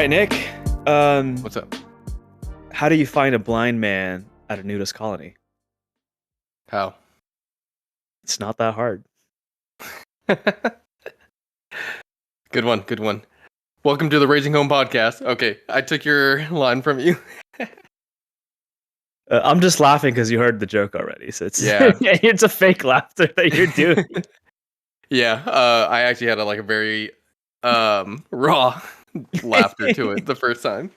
right, Nick. What's up? How do you find a blind man at a nudist colony? How? It's not that hard. Good one. Good one. Welcome to the Raising Home podcast. Okay, I took your line from you. I'm just laughing because you heard the joke already. So it's Yeah. it's a fake laughter that you're doing. Yeah. I actually had a very raw laughter to it the first time.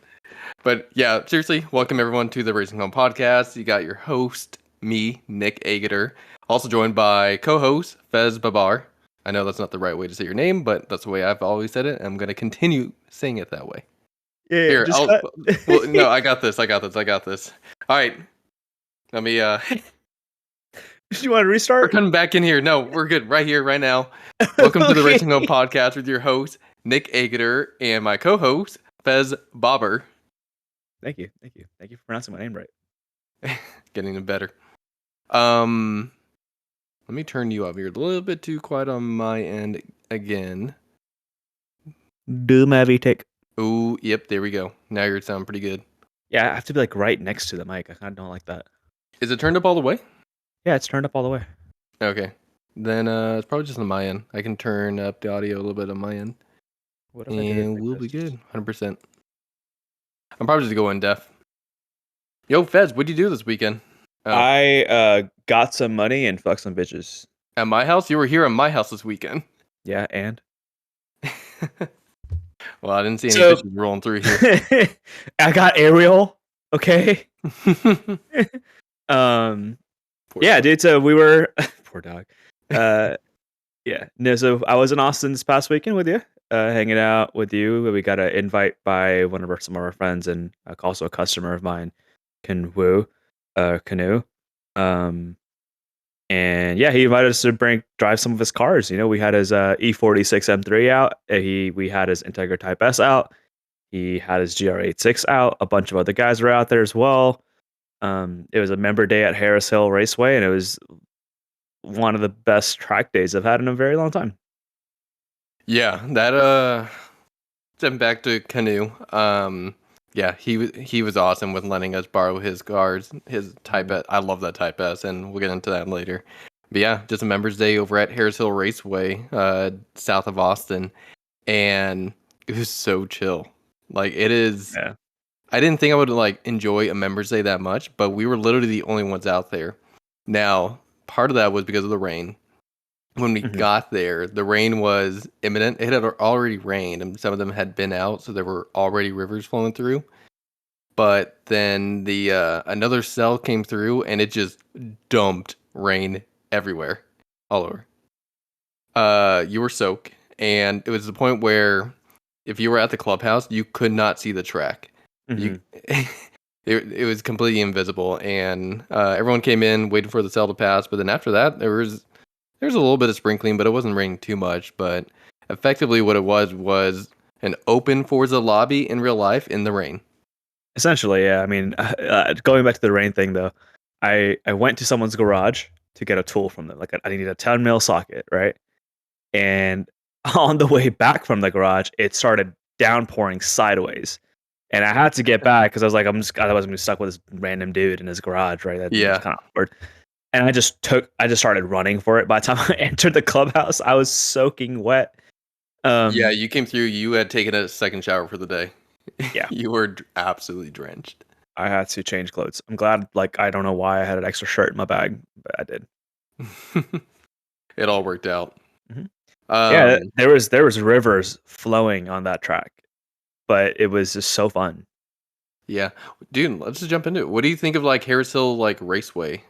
But yeah, seriously, welcome everyone to the Raising Home podcast. You got your host, me, Nick Agater, also joined by co-host Fez Babar. I know that's not the right way to say your name, but that's the way I've always said it. And I'm going to continue saying it that way. Yeah, Here, no, I got this. All right. Let me, Do you want to restart? We're coming back in here. No, we're good. Right here, right now. Welcome to the Racing Home podcast with your host, Nick Agater, and my co-host, Fez Bobber. Thank you for pronouncing my name right. Getting it better. Let me turn you up. You're a little bit too quiet on my end again. Do my VTake. Ooh, yep, there we go. Now you're sounding pretty good. Yeah, I have to be like right next to the mic. I kind of don't like that. Is it turned up all the way? Yeah, it's turned up all the way. Okay. Then it's probably just on my end. I can turn up the audio a little bit on my end. What if I did it like we'll this? be good. 100%. I'm probably just going deaf. Yo, Fez, what'd you do this weekend? Oh. I got some money and fucked some bitches. At my house? You were here at my house this weekend. Yeah, and? Well, I didn't see any bitches rolling through here. I got Ariel, okay? Yeah, dude, so we were... Poor dog. Yeah, no, so I was in Austin this past weekend with you, hanging out with you. We got an invite by some of our friends and also a customer of mine, Canoe. And yeah, he invited us to drive some of his cars. You know, we had his E46 M3 out. We had his Integra Type S out. He had his GR86 out. A bunch of other guys were out there as well. It was a member day at Harris Hill Raceway, and it was one of the best track days I've had in a very long time. Yeah, that stepping back to Canoe. Yeah, he was awesome with letting us borrow his cars, his Type S. I love that Type S, and we'll get into that later. But yeah, just a members day over at Harris Hill Raceway, south of Austin, and it was so chill. Like it is. Yeah. I didn't think I would enjoy a members day that much, but we were literally the only ones out there. Now, part of that was because of the rain. When we got there, the rain was imminent. It had already rained, and some of them had been out, so there were already rivers flowing through. But then the another cell came through, and it just dumped rain everywhere, all over. You were soaked, and it was the point where if you were at the clubhouse, you could not see the track. It was completely invisible, and everyone came in waiting for the cell to pass. But then after that, there was a little bit of sprinkling, but it wasn't raining too much. But effectively what it was an open Forza lobby in real life in the rain. Essentially, yeah. I mean, going back to the rain thing, though, I went to someone's garage to get a tool from them. Like, I needed a 10 mil socket, right? And on the way back from the garage, it started downpouring sideways. And I had to get back because I was like, otherwise I'm going to be stuck with this random dude in his garage, right? That was kind of awkward. And I just started running for it. By the time I entered the clubhouse, I was soaking wet. Yeah, you came through. You had taken a second shower for the day. Yeah. You were absolutely drenched. I had to change clothes. I'm glad, I don't know why I had an extra shirt in my bag, but I did. It all worked out. Mm-hmm. Yeah, there was rivers flowing on that track, but it was just so fun. Yeah. Dude, let's just jump into it. What do you think of Harris Hill Raceway?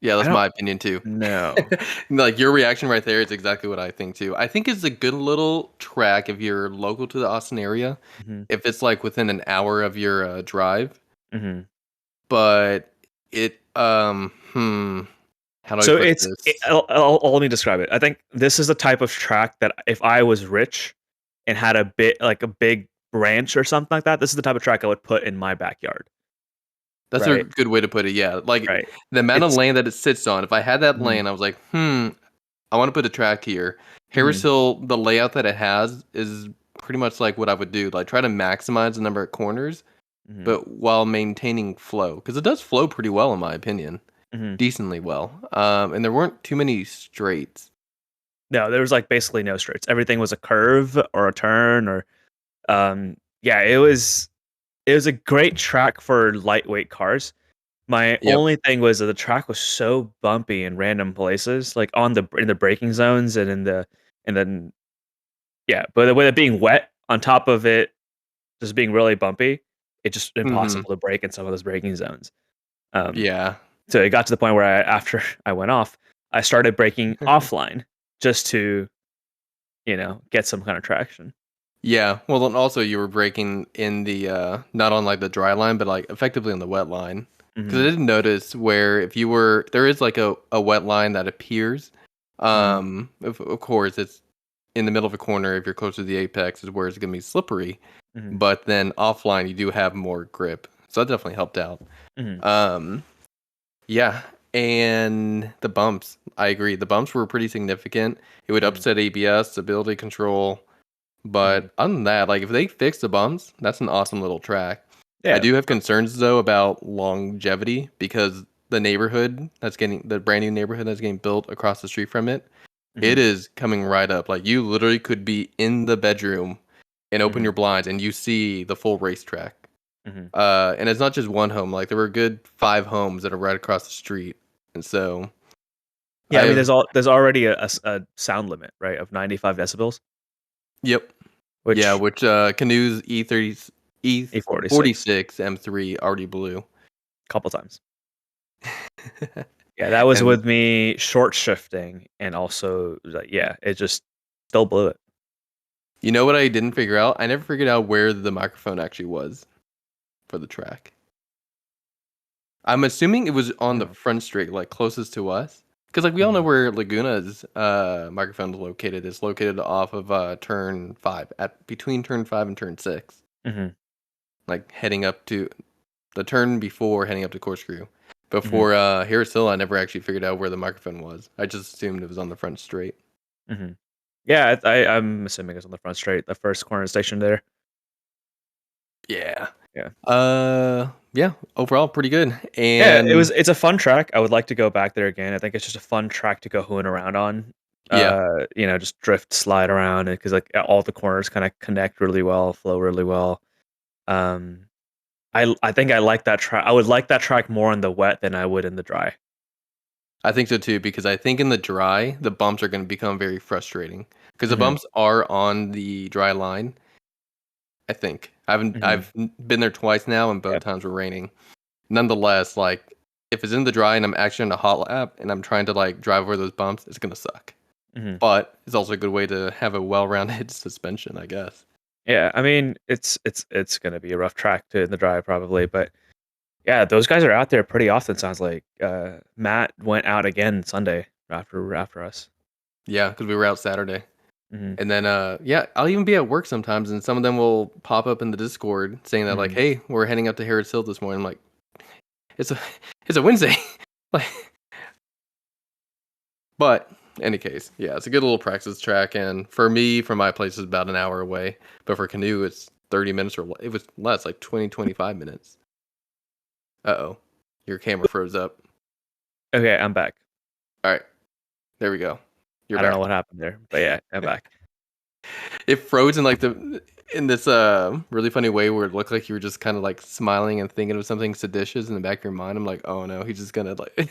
Yeah, that's my opinion too. No. Your reaction right there is exactly what I think too. I think it's a good little track if you're local to the Austin area. Mm-hmm. If it's within an hour of your drive. Mm-hmm. But it how do I put this? Let me describe it. I think this is the type of track that if I was rich and had a big ranch or something like that, this is the type of track I would put in my backyard. That's a good way to put it. Yeah. The amount of land that it sits on. If I had that land, I was like, I want to put a track here. Harris Hill, the layout that it has is pretty much like what I would do. Like try to maximize the number of corners, but while maintaining flow, because it does flow pretty well in my opinion, decently well. And there weren't too many straights. No, there was like basically no straights. Everything was a curve or a turn or yeah, it was a great track for lightweight cars. My Yep. only thing was that the track was so bumpy in random places, like in the braking zones and and then yeah, but with it being wet on top of it just being really bumpy, it's just impossible to brake in some of those braking zones. Um, Yeah. so it got to the point where after I went off, I started braking offline just to, get some kind of traction. Yeah. Well, then also you were braking in the not on like the dry line, but like effectively on the wet line. Because I didn't notice where if you were there is like a wet line that appears. Of course, it's in the middle of a corner. If you're close to the apex, is where it's gonna be slippery. But then offline, you do have more grip, so that definitely helped out. Yeah, and the bumps. I agree. The bumps were pretty significant. It would upset ABS, stability control. But other than that, like if they fix the bumps, that's an awesome little track. Yeah. I do have concerns though about longevity because the brand new neighborhood that's getting built across the street from it, it is coming right up. Like you literally could be in the bedroom and open your blinds and you see the full racetrack. And it's not just one home. Like there were a good 5 homes that are right across the street, and so yeah, I mean, there's already a sound limit, right, of 95 decibels. Yep. Which Canoe's E46 M3 already blew. Couple times. Yeah, that was with me short shifting and also it just still blew it. You know what I didn't figure out? I never figured out where the microphone actually was for the track. I'm assuming it was on the front straight, like closest to us. Because like we all know where Laguna's microphone is located. It's located off of turn 5, between turn 5 and turn 6. Like heading up to the turn before heading up to Corkscrew. Before Harris Hill, I never actually figured out where the microphone was. I just assumed it was on the front straight. Yeah, I'm assuming it's on the front straight, the first corner station there. Yeah. Yeah. Yeah. Overall, pretty good. And yeah, it's a fun track. I would like to go back there again. I think it's just a fun track to go hooning around on. Just drift, slide around, because like all the corners kind of connect really well, flow really well. I think I like that track. I would like that track more in the wet than I would in the dry. I think so too, because I think in the dry, the bumps are going to become very frustrating because the bumps are on the dry line. I think I've been there twice now, and both times were raining. Nonetheless, like if it's in the dry and I'm actually on a hot lap and I'm trying to like drive over those bumps, it's gonna suck. But it's also a good way to have a well-rounded suspension, I guess. Yeah, I mean it's gonna be a rough track in the dry probably, but yeah, those guys are out there pretty often. Sounds like Matt went out again Sunday after us. Yeah, because we were out Saturday. And then I'll even be at work sometimes and some of them will pop up in the Discord saying that like, hey, we're heading up to Harris Hill this morning. I'm like, it's a Wednesday. Like, but any case, yeah, it's a good little practice track, and for me, from my place, is about an hour away, but for Canoe it's 30 minutes or it was less, like 25 minutes. Your camera froze up. Okay, I'm back. All right, there we go. I don't know what happened there, but yeah, I'm back. It froze in this really funny way where it looked like you were just kind of like smiling and thinking of something seditious in the back of your mind. I'm like, oh no, he's just gonna like.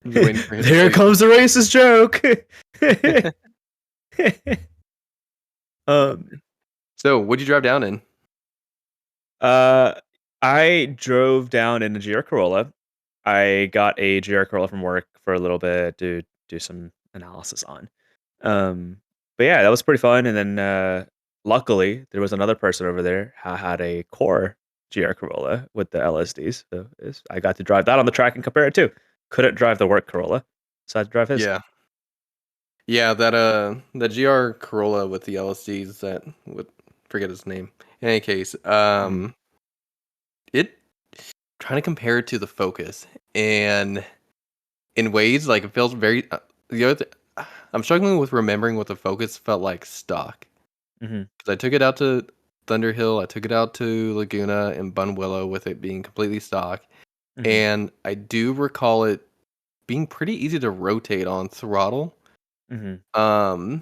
Here comes the racist joke. So what'd you drive down in? I drove down in a GR Corolla. I got a GR Corolla from work for a little bit to do some analysis on. But yeah, that was pretty fun. And then luckily there was another person over there who had a core GR Corolla with the LSDs. So I got to drive that on the track and compare it too. Couldn't drive the work Corolla, so I had to drive his. Yeah, that GR Corolla with the LSDs forget his name. In any case, it trying to compare it to the Focus, and in ways like it feels very I'm struggling with remembering what the Focus felt like stock. Mm-hmm. Because I took it out to Thunderhill, I took it out to Laguna and Bun Willow with it being completely stock. Mm-hmm. And I do recall it being pretty easy to rotate on throttle. Mm-hmm.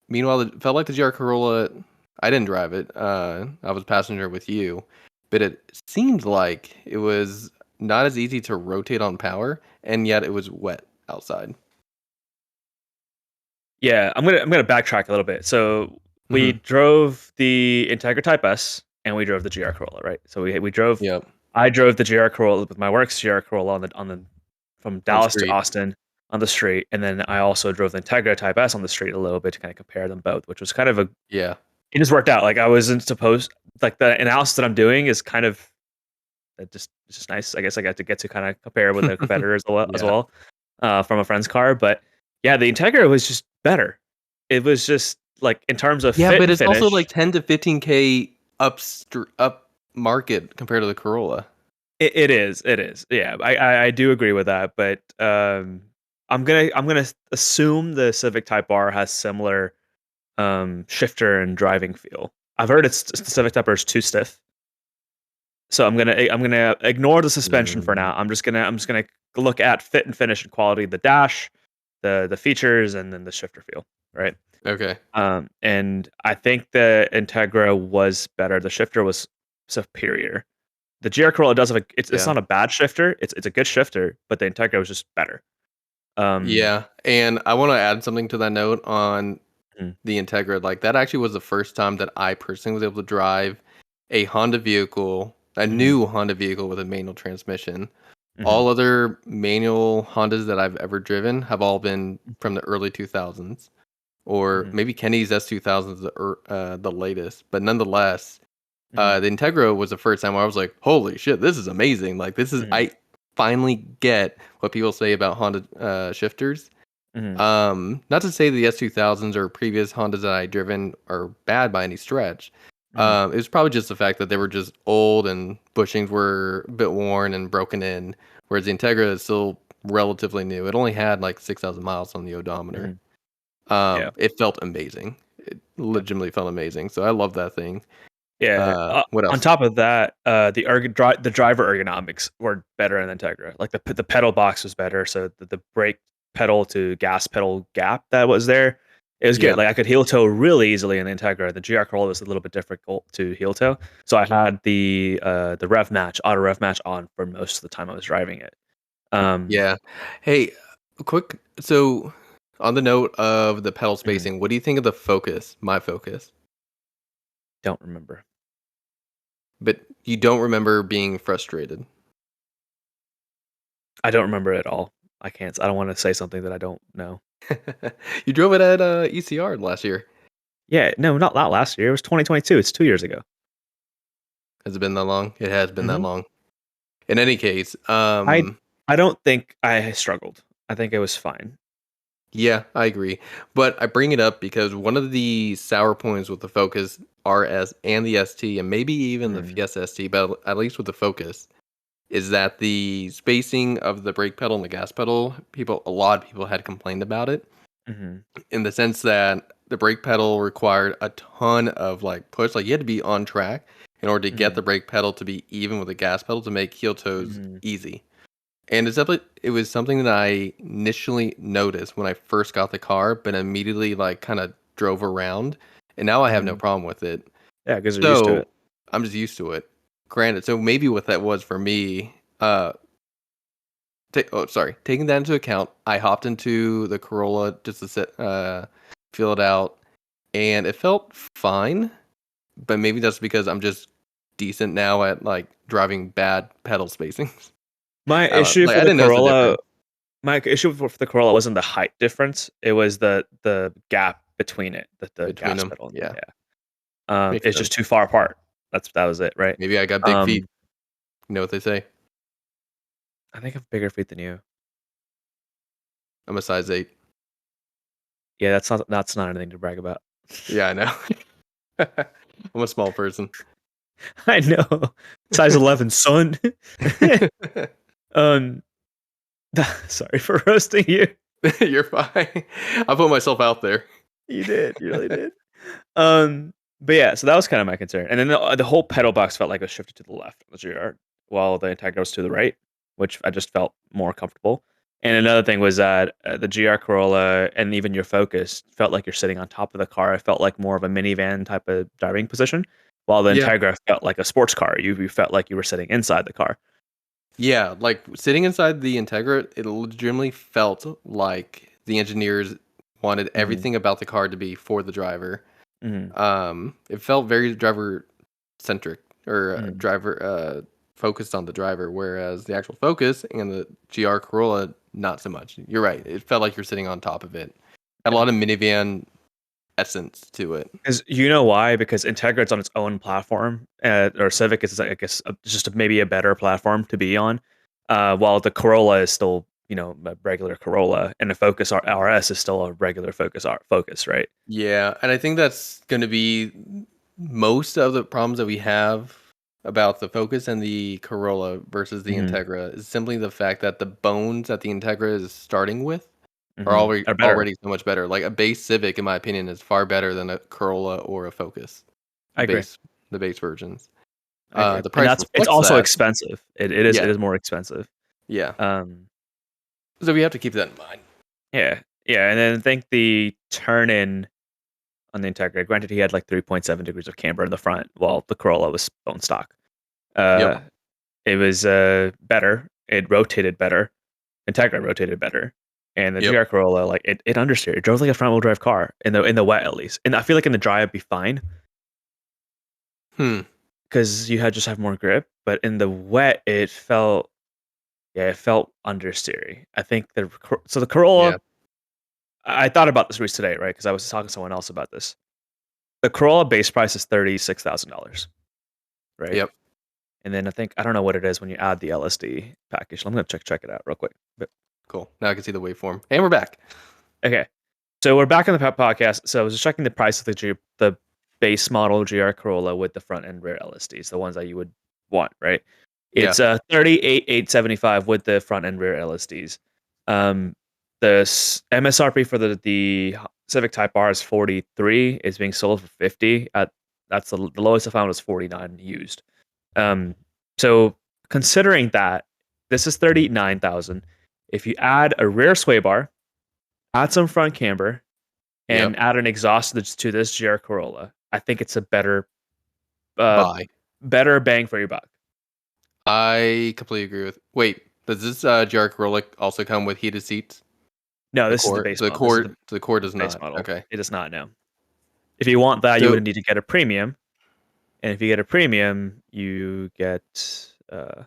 Meanwhile, it felt like the GR Corolla. I didn't drive it. I was a passenger with you, but it seemed like it was not as easy to rotate on power, and yet it was wet outside. Yeah, I'm gonna backtrack a little bit. So we drove the Integra Type S and we drove the GR Corolla, right? So we drove. Yep. I drove the GR Corolla with my works GR Corolla on the from Dallas to street. Austin on the street, and then I also drove the Integra Type S on the street a little bit to kind of compare them both, which was kind of Yeah. It just worked out. Like I wasn't supposed. Like the analysis that I'm doing is kind of it's just nice. I guess I got to kind of compare with the competitors as well from a friend's car, but. Yeah, the Integra was just better. It was just like in terms of fit but and it's finish, also like 10 to 15K up market compared to the Corolla. It is. Yeah, I do agree with that, but I'm gonna assume the Civic Type R has similar shifter and driving feel. I've heard the Civic Type R is too stiff, so I'm gonna ignore the suspension for now. I'm just gonna look at fit and finish and quality of the dash, the features, and then the shifter feel, right? Okay. And I think the Integra was better. The shifter was superior. The GR Corolla does have it's not a bad shifter. It's a good shifter, but the Integra was just better. Yeah, and I want to add something to that note on the Integra. Like that actually was the first time that I personally was able to drive a Honda vehicle, a new Honda vehicle with a manual transmission. All other manual Hondas that I've ever driven have all been from the early 2000s, or maybe Kenny's S2000 is the latest. But nonetheless, the Integra was the first time where I was like, "Holy shit, this is amazing!" Like this is I finally get what people say about Honda shifters. Not to say the S2000s or previous Hondas that I driven are bad by any stretch. It was probably just the fact that they were just old and bushings were a bit worn and broken in, whereas the Integra is still relatively new. It only had like 6,000 miles on the odometer. It felt amazing. It legitimately felt amazing. So I love that thing. Yeah. What else? On top of that, the driver ergonomics were better in the Integra. Like the pedal box was better, so the brake pedal to gas pedal gap that was there, it was good. Like I could heel toe really easily in the Integra. The GR Corolla was a little bit difficult to heel toe, so I had the auto rev match on for most of the time I was driving it. Hey, quick. So on the note of the pedal spacing, what do you think of the Focus? My Focus. Don't remember. But you don't remember being frustrated. I don't remember it at all. I don't want to say something that I don't know. You drove it at ECR last year. Yeah, no, not last year. It was 2022. It's 2 years ago. Has it been that long? It has been that long. In any case, I don't think I struggled. I think it was fine. Yeah, I agree. But I bring it up because one of the sour points with the Focus RS and the ST, and maybe even the Fiesta ST, but at least with the Focus, is that the spacing of the brake pedal and the gas pedal, a lot of people had complained about it, in the sense that the brake pedal required a ton of like push, like you had to be on track in order to get the brake pedal to be even with the gas pedal to make heel toes easy. And it was something that I initially noticed when I first got the car, but immediately like kind of drove around, and now I have no problem with it. Yeah, because you're used to it. I'm just used to it. Granted, so maybe what that was for me, taking that into account, I hopped into the Corolla just to feel it out, and it felt fine. But maybe that's because I'm just decent now at like driving bad pedal spacings. My issue for the Corolla wasn't the height difference. It was the gap between it, the gas pedal. Yeah. It's just too far apart. That was it, right? Maybe I got big feet. You know what they say? I think I have bigger feet than you. I'm a size 8. Yeah, that's not anything to brag about. Yeah, I know. I'm a small person. I know. Size 11, son. Sorry for roasting you. You're fine. I put myself out there. You did. You really did. But yeah, so that was kind of my concern. And then the whole pedal box felt like it was shifted to the left of the GR, while the Integra was to the right, which I just felt more comfortable. And another thing was that the GR Corolla and even your Focus felt like you're sitting on top of the car. It felt like more of a minivan type of driving position, while the Yeah. Integra felt like a sports car. You felt like you were sitting inside the car. Yeah, like sitting inside the Integra, it legitimately felt like the engineers wanted everything about the car to be for the driver. It felt very driver centric or driver focused on the driver, whereas the actual Focus and the GR Corolla not so much. You're right. It felt like you're sitting on top of it. Had a lot of minivan essence to it. Because you know why? Because Integra is on its own platform, or Civic is, I guess, just maybe a better platform to be on. While the Corolla is still, a regular Corolla, and the Focus RS is still a regular Focus, right? Yeah, and I think that's going to be most of the problems that we have about the Focus and the Corolla versus the Integra is simply the fact that the bones that the Integra is starting with are Are better. already so much better. Like a base Civic, in my opinion, is far better than a Corolla or a Focus. I agree. The base versions. I agree. The price it's reflects also that. expensive. It is. Yeah. It is more expensive. Yeah. So we have to keep that in mind. Yeah. Yeah. And then I think the turn in on the Integra, granted, he had like 3.7 degrees of camber in the front, while the Corolla was bone stock. It was better. It rotated better. Integra rotated better. And the GR Corolla, like it understeered. It drove like a front wheel drive car in the wet at least. And I feel like in the dry it'd be fine. Because you just have more grip. But in the wet, it felt understeery. I think the Corolla. Yeah. I thought about this today, right? Because I was talking to someone else about this. The Corolla base price is $36,000, right? Yep. And then I don't know what it is when you add the LSD package. I'm gonna check it out real quick. But cool. Now I can see the waveform, and we're back. Okay, so we're back on the podcast. So I was just checking the price of the base model GR Corolla with the front and rear LSDs, the ones that you would want, right? It's $38,875 with the front and rear LSDs. The MSRP for the Civic Type R is 43. It's being sold for 50. That's the lowest I found was 49 used. So considering that this is 39,000, if you add a rear sway bar, add some front camber, and add an exhaust to this GR Corolla, I think it's a better bang for your buck. I completely agree with. Wait, does this GR Corolla also come with heated seats? No, this is the base model. The core does not. Model. Okay, it does not. No. If you want that, you would need to get a premium, and if you get a premium, you get. So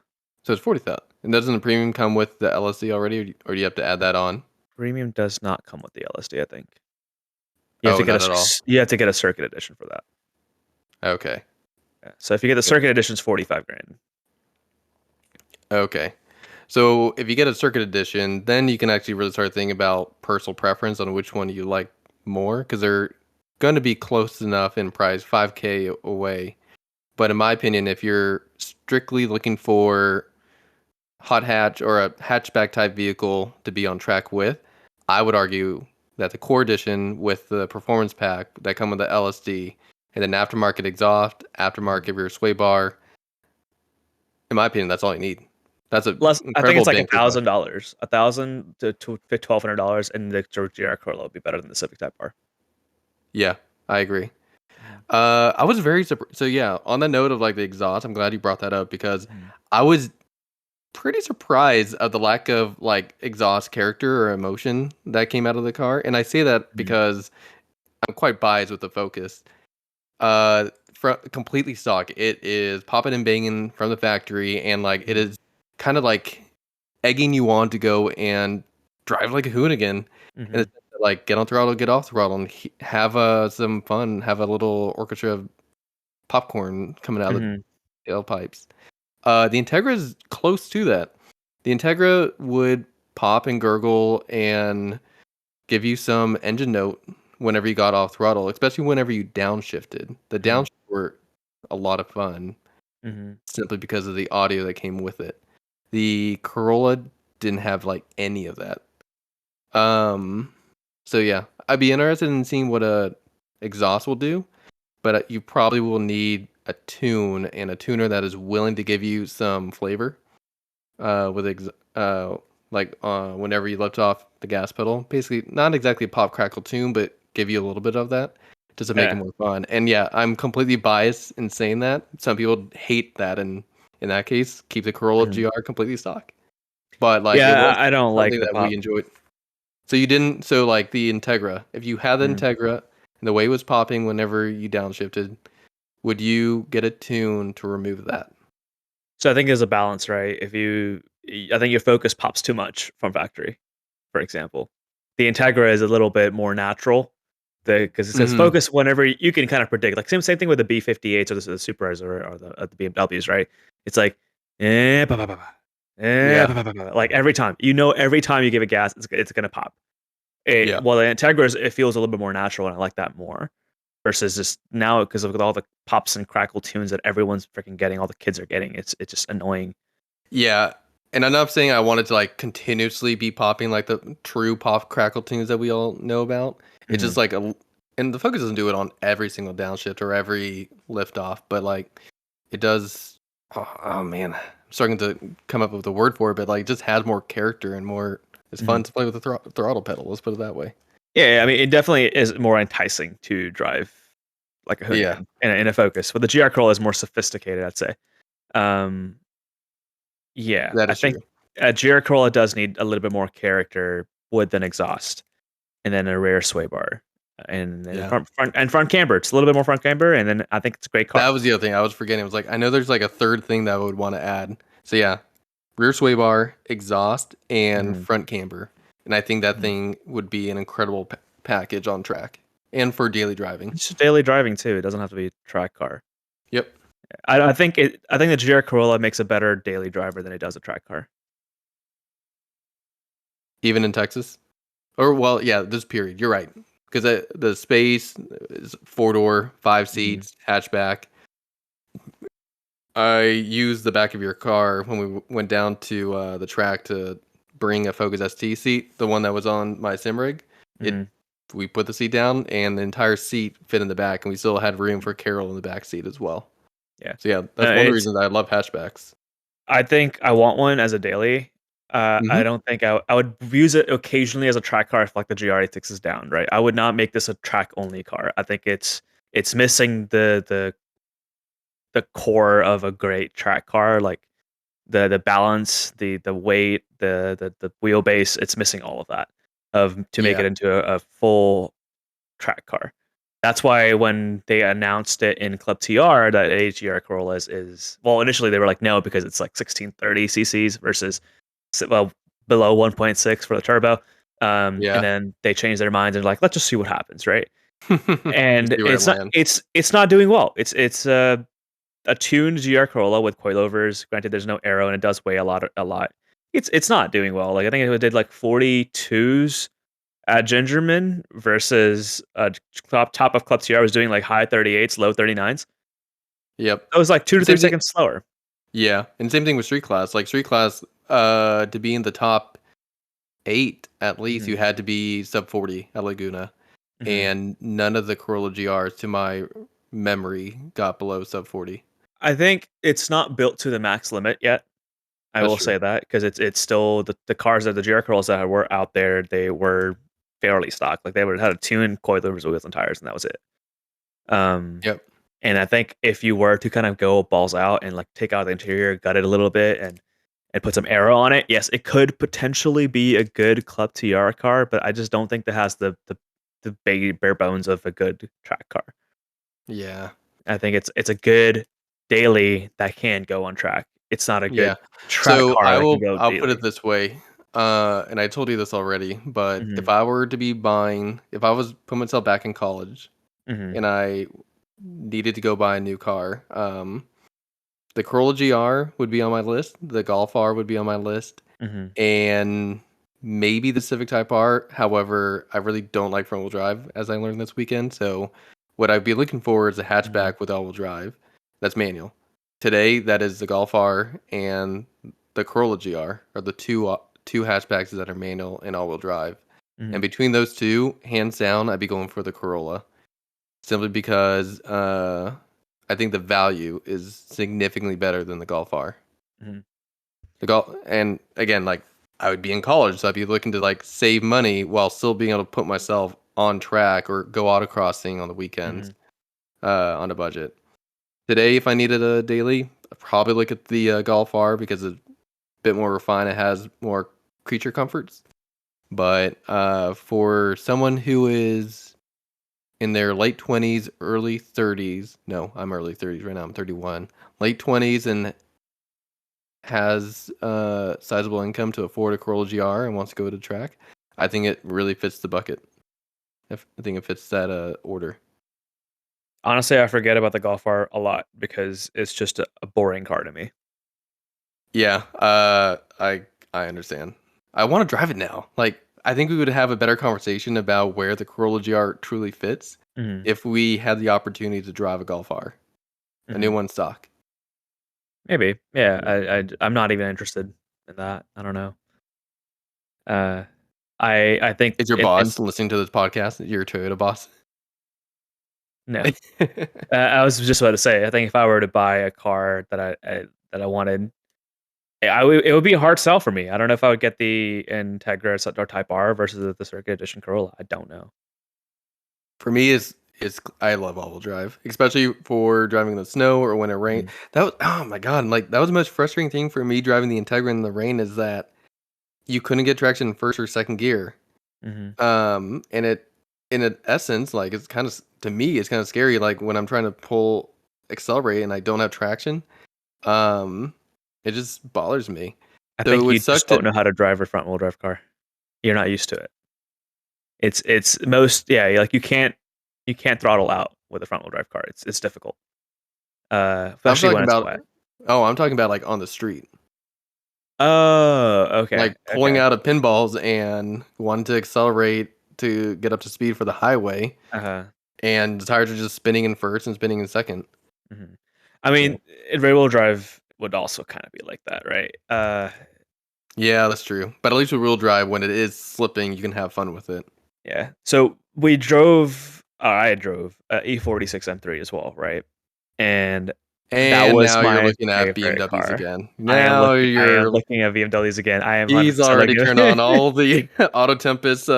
it's 40,000. And doesn't the premium come with the LSD already, or do you have to add that on? Premium does not come with the LSD, I think. You have to get a circuit edition for that. Okay. Yeah. So if you get the circuit edition, it's $45,000. Okay. So if you get a circuit edition, then you can actually really start thinking about personal preference on which one you like more, because they're going to be close enough in price, $5,000 away. But in my opinion, if you're strictly looking for hot hatch or a hatchback type vehicle to be on track with, I would argue that the core edition with the performance pack that come with the LSD and then aftermarket exhaust, aftermarket rear sway bar, in my opinion, that's all you need. That's a less. I think it's like $1,000, $1,000 to $1,200, and the GR Corolla would be better than the Civic Type R. Yeah, I agree. I was very surprised. So yeah, on the note of like the exhaust, I'm glad you brought that up because I was pretty surprised of the lack of like exhaust character or emotion that came out of the car. And I say that because I'm quite biased with the Focus. Completely stock. It is popping and banging from the factory, and like it is kind of like egging you on to go and drive like a hoonigan. And it's like get on throttle, get off throttle, and have some fun, have a little orchestra of popcorn coming out of the tailpipes. The Integra is close to that. The Integra would pop and gurgle and give you some engine note whenever you got off throttle, especially whenever you downshifted. The downshifts were a lot of fun, simply because of the audio that came with it. The Corolla didn't have like any of that. So yeah, I'd be interested in seeing what a exhaust will do, but you probably will need a tune and a tuner that is willing to give you some flavor. With whenever you lift off the gas pedal, basically not exactly a pop crackle tune, but give you a little bit of that just to make it Yeah. more fun. And yeah, I'm completely biased in saying that. Some people hate that, and in that case, keep the Corolla Mhm. GR completely stock. But like it Yeah, was I don't like something the that we pop. enjoyed. So you didn't. So like the Integra, if you had the Mhm. Integra and the way it was popping whenever you downshifted, would you get a tune to remove that? So I think there's a balance, right? I think your focus pops too much from factory, for example. The Integra is a little bit more natural because it says Hmm. focus whenever you can kind of predict. Like same thing with the B58s or the Supras or the BMWs, right? It's like, ba, ba, ba, ba, Yeah. ba, ba, ba, ba. Like every time, every time you give it gas, it's gonna pop. Yeah. Well, the Integras, it feels a little bit more natural, and I like that more versus just now because of all the pops and crackle tunes that everyone's freaking getting, all the kids are getting. It's just annoying. Yeah, and I'm not saying I wanted to like continuously be popping like the true pop crackle tunes that we all know about. It's Mhm. just like and the Focus doesn't do it on every single downshift or every lift off, but like it does. Oh man, I'm starting to come up with a word for it, but like it just has more character and more. It's Mhm. fun to play with the throttle pedal. Let's put it that way. Yeah, I mean, it definitely is more enticing to drive like a Yeah, hoonigan in a Focus. But the GR Corolla is more sophisticated, I'd say. Um, yeah, that I is think true. a GR Corolla does need a little bit more character with an exhaust, and then a rear sway bar, and then Yeah, front camber. It's a little bit more front camber, and then I think it's a great that car. was the other thing I was forgetting. It was like I know there's like a third thing that I would want to add. So yeah, rear sway bar, exhaust, and Mhm. front camber. And I think that Mhm. thing would be an incredible package on track and for daily driving. It's just daily driving too. It doesn't have to be a track car. Yep. I think it. I think the GR Corolla makes a better daily driver than it does a track car. Even in Texas. Or, well, yeah, this period. You're right. Because the space is 4-door, 5 Mhm. seats, hatchback. I used the back of your car when we went down to the track to bring a Focus ST seat, the one that was on my sim rig. It Mhm. We put the seat down and the entire seat fit in the back, and we still had room for Carol in the back seat as well. Yeah. So yeah, No, that's one of the reasons I love hatchbacks. I think I want one as a daily. Hmm. I don't think I would use it occasionally as a track car if like the GR86 is down, right? I would not make this a track only car. I think it's missing the core of a great track car, like the balance, the weight, the wheelbase. It's missing all of that of to make Yeah. it into a full track car. That's why when they announced it in Club TR that HDR Corolla is well, initially they were like no because it's like 1630 cc's versus well below 1.6 for the turbo. And Yeah. then they changed their minds and like let's just see what happens, right? You And see where it lands. it's not doing well. It's a tuned GR Corolla with coilovers. Granted, there's no aero and it does weigh a lot. It's not doing well. Like I think it did like 42s at Gingerman versus top of Club TR was doing like high 38s, low 39s. Yep. That was like 2 to And 3 same thing. seconds slower. Yeah, and same thing with street class. Like street class, to be in the top 8 at least, Mhm, you had to be sub 40 at Laguna, mhm. and none of the Corolla GRs, to my memory, got below sub 40. I think it's not built to the max limit yet. I That's will true. say that because it's still the cars that the GR Corollas that were out there, they were fairly stock. Like they would have had a tune, coilovers, wheels, and tires, and that was it. Um, Yep. and I think if you were to kind of go balls out and like take out the interior, gut it a little bit, and put some aero on it, yes, it could potentially be a good Club TR car, but I just don't think that has the bare bones of a good track car. Yeah. I think it's a good daily that can go on track. It's not a Yeah. good track So car that can go I'll put it daily. this way, and I told you this already, but if Mhm, I were to be buying, if I was put myself back in college mhm, and I needed to go buy a new car, the Corolla GR would be on my list, the Golf R would be on my list, mhm, and maybe the Civic Type R. However, I really don't like front wheel drive, as I learned this weekend. So, what I'd be looking for is a mhm. hatchback with all wheel drive that's manual. Today, that is the Golf R and the Corolla GR are the two hatchbacks that are manual and all wheel drive. And between those two, hands down, I'd be going for the Corolla. Simply because I think the value is significantly better than the Golf R. The Golf, and again, like I would be in college, so I'd be looking to like save money while still being able to put myself on track or go autocrossing on the weekends on a budget. Today, if I needed a daily, I'd probably look at the Golf R because it's a bit more refined. It has more creature comforts. But for someone who is in their late 20s, early 30s, no, I'm early 30s right now, I'm 31, late 20s and has sizable income to afford a Corolla GR and wants to go to the track, I think it really fits the bucket. I think it fits that order. Honestly, I forget about the Golf R a lot because it's just a boring car to me. Yeah, I understand. I want to drive it now. Like, I think we would have a better conversation about where the Corolla GR truly fits if we had the opportunity to drive a Golf R, a new one stock. Maybe, yeah. I'm not even interested in that. I don't know. I think Is your boss listening to this podcast? Your Toyota boss? No. I was just about to say. I think if I were to buy a car that I wanted, it would be a hard sell for me. I don't know if I would get the Integra or Type R versus the Circuit Edition Corolla. I don't know. For me, is I love all-wheel drive, especially for driving in the snow or when it rains. That was, oh my god, like that was the most frustrating thing for me driving the Integra in the rain is that you couldn't get traction in first or second gear. And it, in essence, like it's kind of, to me, it's kind of scary. Like when I'm trying to accelerate and I don't have traction, it just bothers me. I think you just don't know how to drive a front wheel drive car. You're not used to it. It's like you can't throttle out with a front wheel drive car. It's difficult. Especially when it's wet. Oh, I'm talking about like on the street. Oh, okay. Like pulling out of pinballs and wanting to accelerate to get up to speed for the highway. And the tires are just spinning in first and spinning in second. I mean, rear wheel drive would also kind of be like that, right? Yeah, that's true. But at least with wheel drive, when it is slipping, you can have fun with it. Yeah. So we drove. I drove E46 M3 as well, right? And that was now my you're looking at favorite BMWs car. again. Now I am looking at BMWs again. I am. He's already turned on all the Auto Tempest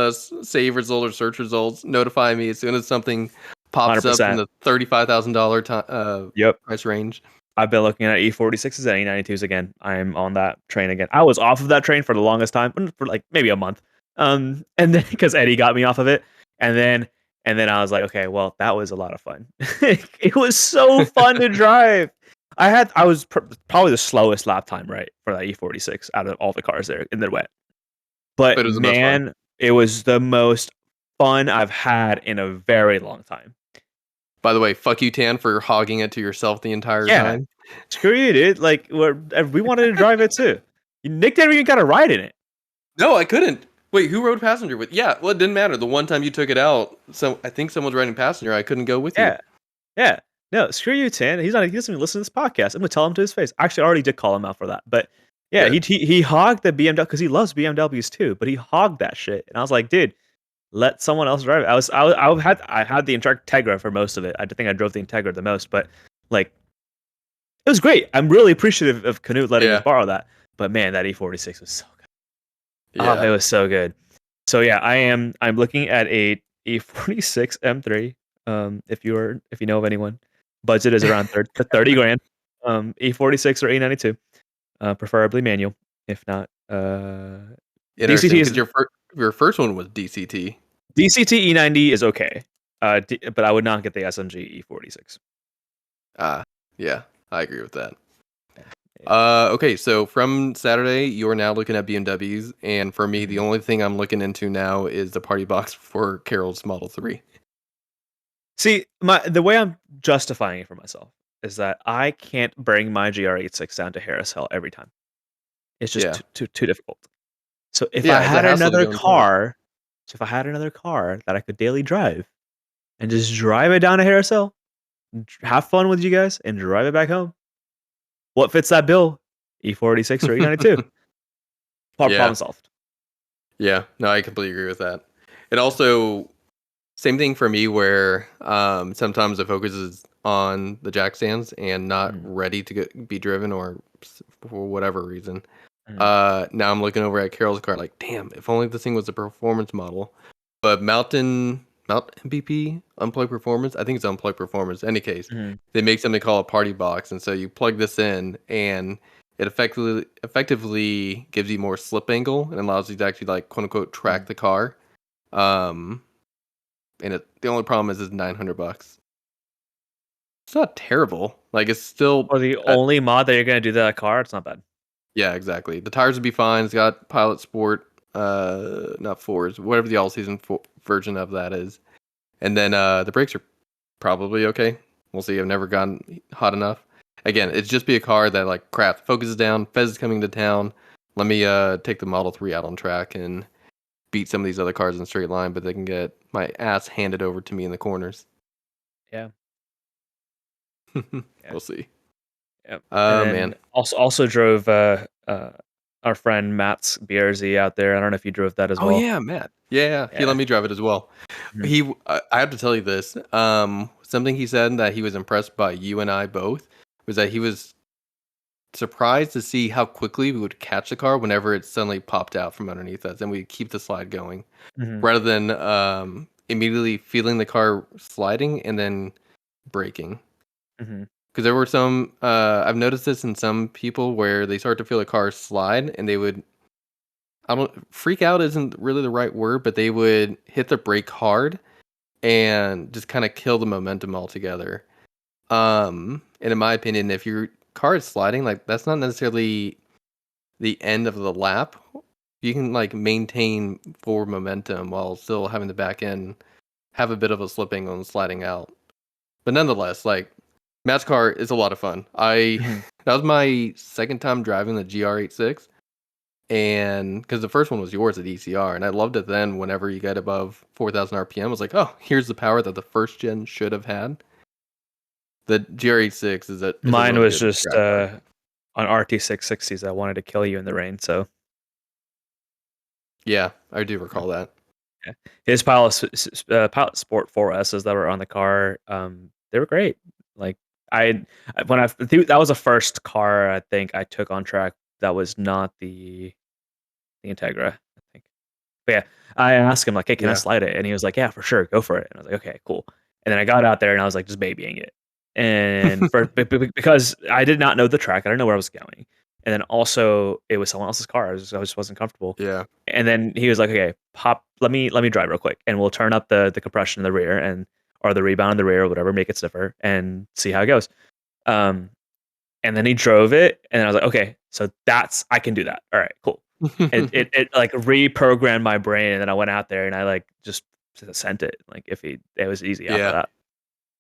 save result or search results. Notify me as soon as something pops 100%. Up in the $35,000 price range. I've been looking at E46s and E92s again. I'm on that train again. I was off of that train for the longest time, for like maybe a month. And then because Eddie got me off of it, and then I was like, okay, well, that was a lot of fun. It was so fun to drive. I was probably the slowest lap time, right, for that E46 out of all the cars there in the wet. But it was man, it was the most fun I've had in a very long time. By the way, fuck you, Tan, for hogging it to yourself the entire time. Screw you, dude. Like, we wanted to drive it too. Nick never even got a ride in it. No, I couldn't. Wait, who rode passenger with? Yeah, well, it didn't matter. The one time you took it out, so I think someone was riding passenger. I couldn't go with you. Yeah. No, screw you, Tan. He doesn't even listen to this podcast. I'm gonna tell him to his face. Actually, I already did call him out for that. But yeah, he hogged the BMW because he loves BMWs too. But he hogged that shit, and I was like, dude, let someone else drive it. I had the Integra for most of it. I think I drove the Integra the most, but like, it was great. I'm really appreciative of Canute letting us borrow that. But man, that E46 was so good. Yeah. Oh, it was so good. So yeah, I'm looking at a E46 M3. If you know of anyone, budget is around 30 grand. E46 or E92, preferably manual. If not, DCT is your first one was DCT. DCT E90 is okay, but I would not get the SMG E46. Yeah, I agree with that. Okay, so from Saturday, you're now looking at BMWs, and for me, the only thing I'm looking into now is the party box for Carol's Model 3. See, the way I'm justifying it for myself is that I can't bring my GR86 down to Harris Hill every time. It's just too difficult. So if I had another car, that I could daily drive and just drive it down to Harris Hill, have fun with you guys, and drive it back home, what fits that bill? E46 or E92? Problem solved. Yeah, no, I completely agree with that. It also same thing for me where sometimes the focus is on the jack stands and not ready to be driven or for whatever reason. Now I'm looking over at Carol's car like, damn, if only this thing was a performance model. But Mount MPP, Unplugged Performance, I think it's Unplugged Performance. In any case, they make something called a party box. And so you plug this in and it effectively gives you more slip angle and allows you to actually like quote unquote track the car. And the only problem is it's $900. It's not terrible. Like it's still Or the only mod that you're gonna do to that car, it's not bad. Yeah, exactly. The tires would be fine. It's got Pilot Sport, not fours, whatever the all-season version of that is. And then the brakes are probably okay. We'll see. I've never gotten hot enough. Again, it's just be a car that like crap focuses down. Fez is coming to town. Let me take the Model 3 out on track and beat some of these other cars in straight line, but they can get my ass handed over to me in the corners. Yeah. We'll see. Yep. Man. Also drove our friend Matt's BRZ out there. I don't know if you drove that as well. Oh yeah, Matt. Yeah, he let me drive it as well. I have to tell you this. Something he said that he was impressed by you and I both was that he was surprised to see how quickly we would catch the car whenever it suddenly popped out from underneath us, and we'd keep the slide going rather than immediately feeling the car sliding and then braking. Because there were some, I've noticed this in some people where they start to feel the car slide and they would, freak out isn't really the right word, but they would hit the brake hard and just kind of kill the momentum altogether. And in my opinion, if your car is sliding, like that's not necessarily the end of the lap. You can like maintain forward momentum while still having the back end have a bit of a slipping and sliding out. But nonetheless, like, Matt's car is a lot of fun. That was my second time driving the GR86, and because the first one was yours at ECR, and I loved it then. Whenever you get above 4,000 RPM, I was like, oh, here's the power that the first gen should have had. The GR86 is a mine was just on RT660s. I wanted to kill you in the rain, so yeah, I do recall that. Yeah. His Pilot Sport 4Ss that were on the car, they were great. Like I think that was the first car I think I took on track that was not the Integra, I think. But yeah, I asked him like, "Hey, can I slide it?" And he was like, "Yeah, for sure, go for it." And I was like, "Okay, cool." And then I got out there and I was like, just babying it, and because I did not know the track, I didn't know where I was going, and then also it was someone else's car. I just wasn't comfortable. Yeah. And then he was like, "Okay, let me drive real quick, and we'll turn up the compression in the rear or the rebound in the rear or whatever, make it stiffer and see how it goes." And then he drove it, and I was like, "Okay, so I can do that. All right, cool." And it like reprogrammed my brain, and then I went out there and I like just sent it. Like it was easy after that.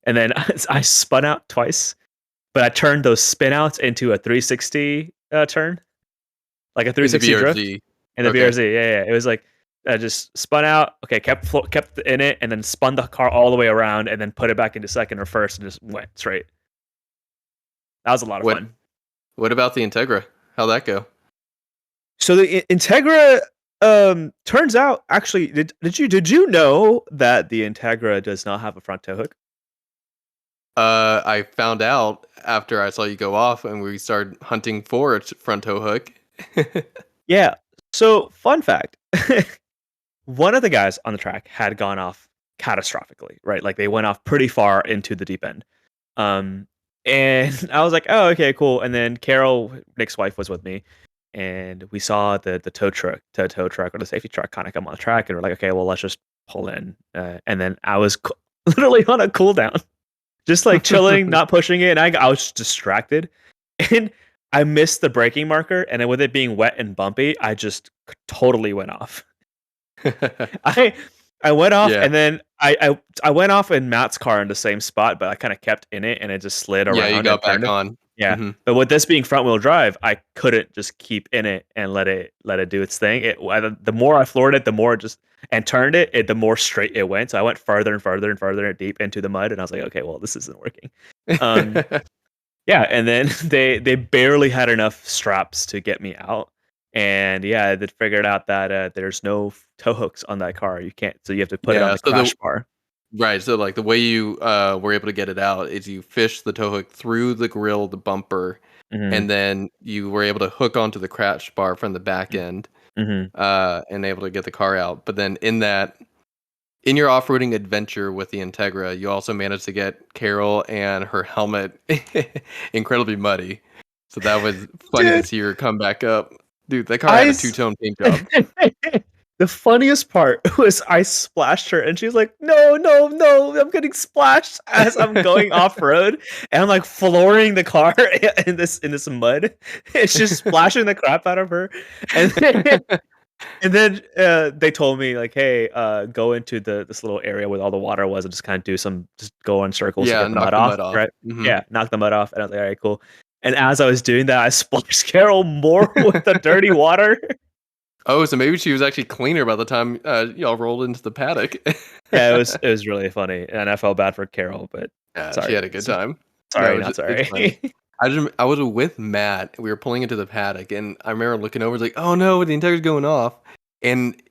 And then I spun out twice, but I turned those spin outs into a 360 turn, like a 360 drift in the BRZ. Yeah. It was like I just spun out. Okay, kept in it, and then spun the car all the way around, and then put it back into second or first, and just went straight. That was a lot of fun. What about the Integra? How'd that go? So the Integra turns out actually did you know that the Integra does not have a front tow hook? I found out after I saw you go off and we started hunting for a front tow hook. Yeah. So fun fact. One of the guys on the track had gone off catastrophically, right? Like they went off pretty far into the deep end. And I was like, oh, okay, cool. And then Carol, Nick's wife, was with me, and we saw the tow truck or the safety truck kind of come on the track, and we're like, okay, well, let's just pull in. And then I was literally on a cooldown, just like chilling, not pushing it, and I was distracted, and I missed the braking marker, and then with it being wet and bumpy, I just totally went off. I went off, and then I went off in Matt's car in the same spot, but I kind of kept in it, and it just slid around. Yeah, you got back on. Yeah, but with this being front wheel drive, I couldn't just keep in it and let it do its thing. The more I floored it, the more it just and turned it, the more straight it went. So I went further and further and further deep into the mud, and I was like, okay, well, this isn't working. Yeah, and then they barely had enough straps to get me out, And yeah, I did figured out that there's no tow hooks on that car. You can't, so you have to put it on Yeah, the so crash bar. right, so like the way you were able to get it out is you fish the tow hook through the grill, the bumper, Mm-hmm. and then you were able to hook onto the crash bar from the back end, Mm-hmm. and able to get the car out. But then in your off-roading adventure with the Integra, you also managed to get Carol and her helmet incredibly muddy. So that was funny to Dude, see her come back up. Dude, that car I had a s- two-tone paint job. the funniest part was I splashed her and she's like, no, no, no, I'm getting splashed as I'm going off road and I'm like flooring the car in this mud. It's just splashing the crap out of her. And then they told me like, hey, go into this little area where all the water was and just kind of just go in circles to Yeah, get the knock mud the off, mud off. right? Hmm. Yeah, knock the mud off. And I was like, all right, cool. And as I was doing that, I splashed Carol more with the dirty water. Oh, so maybe she was actually cleaner by the time y'all rolled into the paddock. Yeah, it was really funny, and I felt bad for Carol, but Yeah, she sorry, had a good time. No, sorry, not it's funny. sorry. I was with Matt. We were pulling into the paddock, and I remember looking over, like, "Oh no, the Integra's going off!" And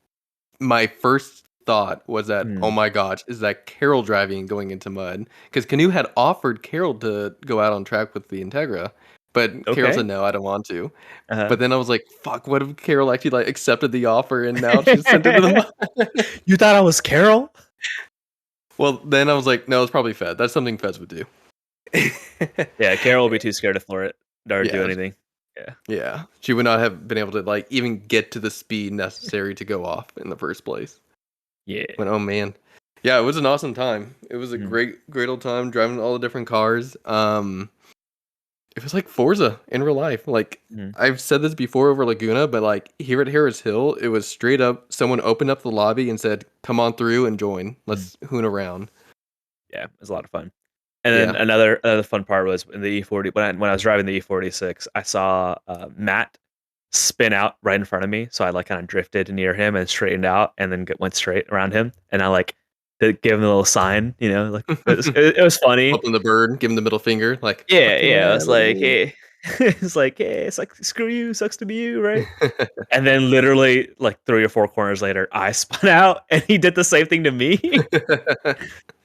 my first thought was that, "Oh Hmm, my gosh, is that Carol driving and going into mud?" Because Canoe had offered Carol to go out on track with the Integra, but Carol okay. said, "No, I don't want to." Uh-huh. But then I was like, "Fuck! What if Carol actually like accepted the offer and now she's sent into the mud?" You thought I was Carol? Well, then I was like, "No, it's probably Fed. That's something Feds would do." Yeah, Carol will be too scared to floor it or do Yeah, anything. Yeah. yeah. She would not have been able to like even get to the speed necessary to go off in the first place. Yeah. But oh man. Yeah, it was an awesome time. It was a Mhm, great old time driving all the different cars. It was like Forza in real life. Like mhm. I've said this before over Laguna, but like here at Harris Hill, it was straight up someone opened up the lobby and said, "Come on through and join. Mhm. Let's hoon around." Yeah, it was a lot of fun. And then Yeah. another fun part was in the E40 when I was driving the E46, I saw Matt spin out right in front of me, so I like kind of drifted near him and straightened out, and then went straight around him, and I like gave him a little sign, like it was funny. Flipping the bird, give him the middle finger, like Yeah, fuck you, yeah. I man. was like, hey, it's like screw you, sucks to be you, right? And then literally like 3 or 4 corners later, I spun out, and he did the same thing to me.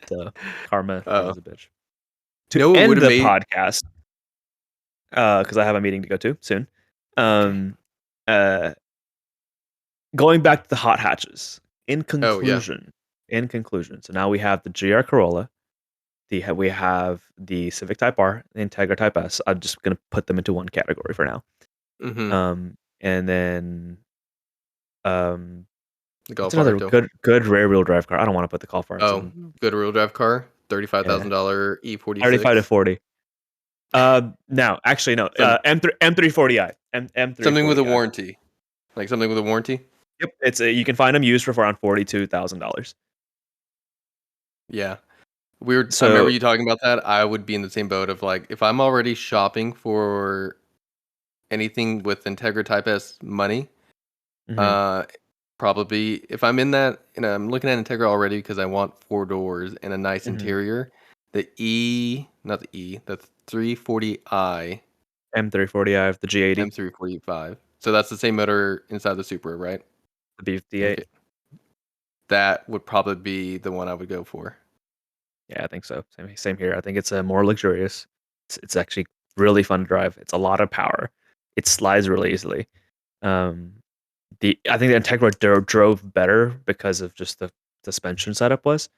So Oh, karma's a bitch. you To know what would end have the made? podcast, because I have a meeting to go to soon. Okay. Um, uh, Going back to the hot hatches. In Oh yeah. conclusion, so now we have the GR Corolla. We have the Civic Type R, the Integra Type S. I'm just gonna put them into one category for now. Mm-hmm. And then um, The what's Golf another Arcto. good rear wheel drive car? I don't want to put the Golf Arts Oh, in. good real drive car. Yeah, $35,000 35 to E46. 40. No, actually no. Some M340i. something with a M340i. warranty. Like something with a warranty. Yep, you can find them used for around $42,000. Yeah. I remember So, you talking about that. I would be in the same boat of like if I'm already shopping for anything with Integra Type S money, mhm, uh probably if I'm in that and I'm looking at Integra already because I want 4 doors and a nice mhm. interior, not the E, the 340i M340i of the G80, M345. So that's the same motor inside the Supra, right? the B58. Okay. That would probably be the one I would go for. Yeah, I think so. Same here. I think it's more luxurious. It's actually really fun to drive. It's a lot of power. It slides really easily. Um, I think the Integra drove better because of just the suspension setup was,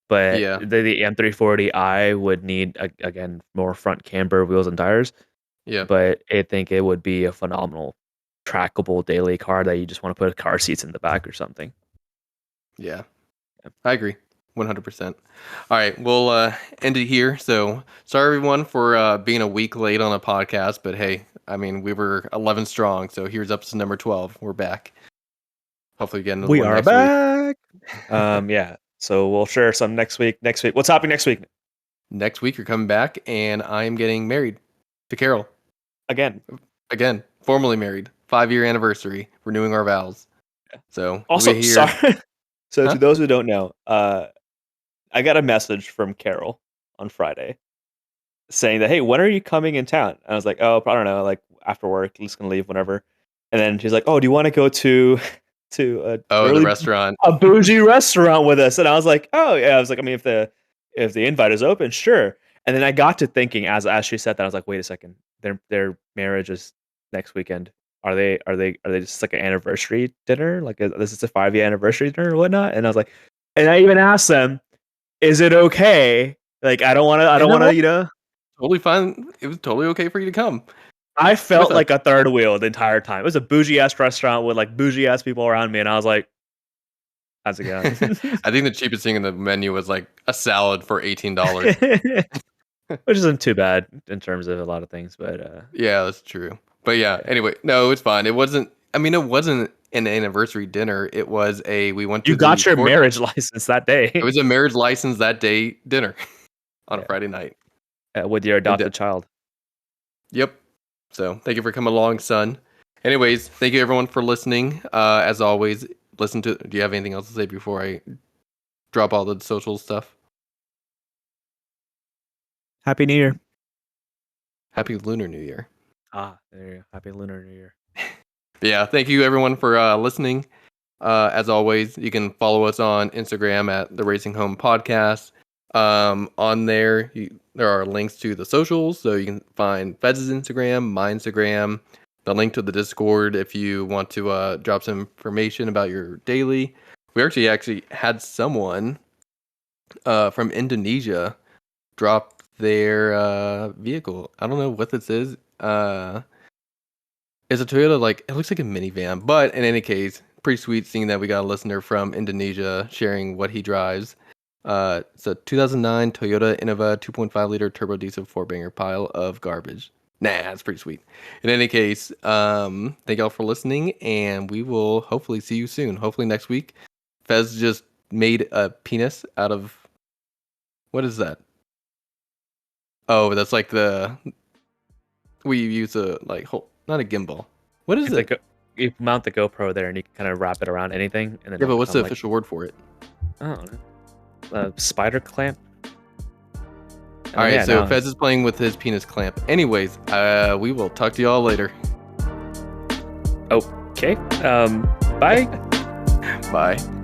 but Yeah. the M340i would need again more front camber wheels and tires. Yeah. But I think it would be a phenomenal trackable daily car that you just want to put car seats in the back or something. Yeah. I agree. 100%. All right, we'll end it here. So sorry everyone for being a week late on a podcast, but hey, I mean we were 11 strong, so here's episode number 12. We're back. Hopefully get another We one are next week. back. Yeah. So we'll share some next week. What's happening next week? Next week you're coming back, and I am getting married to Carol Again. again, formally married. 5-year anniversary, renewing our vows. So we'll Also, be here, sorry. So huh? to those who don't know, I got a message from Carol on Friday saying that, hey, when are you coming in town? And I was like, oh, I don't know, like after work, just gonna leave whenever. And then she's like, "Oh, do you want to go to the really restaurant, a bougie restaurant with us?" And I was like, "Oh yeah." I was like, "I mean, if the invite is open, sure." And then I got to thinking as she said that, I was like, "Wait a second, their marriage is next weekend. Are they just like an anniversary dinner? Like this is a 5-year anniversary dinner or whatnot?" And I was like, and I even asked them, "Is it okay? Like I don't want to, you know." Totally fine. It was totally okay for you to come. I felt like a third wheel the entire time. It was a bougie ass restaurant with like bougie ass people around me, and I was like, "How's it going?" I think the cheapest thing in the menu was like a salad for $18. Which isn't too bad in terms of a lot of things, but Yeah, that's true. But yeah, anyway, no, it's fine. It wasn't. I mean, it wasn't an anniversary dinner. It was we went to you got your marriage license that day. It was a marriage license that day dinner on a Friday night with your adopted child. Yep. So thank you for coming along, son. Anyways, thank you everyone for listening. As always, listen to. Do you have anything else to say before I drop all the social stuff? Happy New Year. Happy Lunar New Year. There you go. Happy Lunar New Year. Yeah, thank you everyone for listening. As always, you can follow us on Instagram at the Racing Home Podcast. On there, there are links to the socials, so you can find Fez's Instagram, my Instagram, the link to the Discord if you want to drop some information about your daily. We actually had someone from Indonesia drop their vehicle. I don't know what this is. It's a Toyota, like it looks like a minivan, but in any case, pretty sweet seeing that we got a listener from Indonesia sharing what he drives. It's a 2009 Toyota Innova 2.5 liter turbo diesel 4-banger pile of garbage. Nah, that's pretty sweet. In any case, thank y'all for listening, and we will hopefully see you soon. Hopefully next week. Fez just made a penis out of, what is that? Oh, that's like we use a not a gimbal. What is it? You mount the GoPro there, and you can kind of wrap it around anything. And then yeah, but what's the official word for it? I don't know. Spider clamp. All right, so Fez is playing with his penis clamp. Anyways, we will talk to y'all later. Okay. Bye. Bye.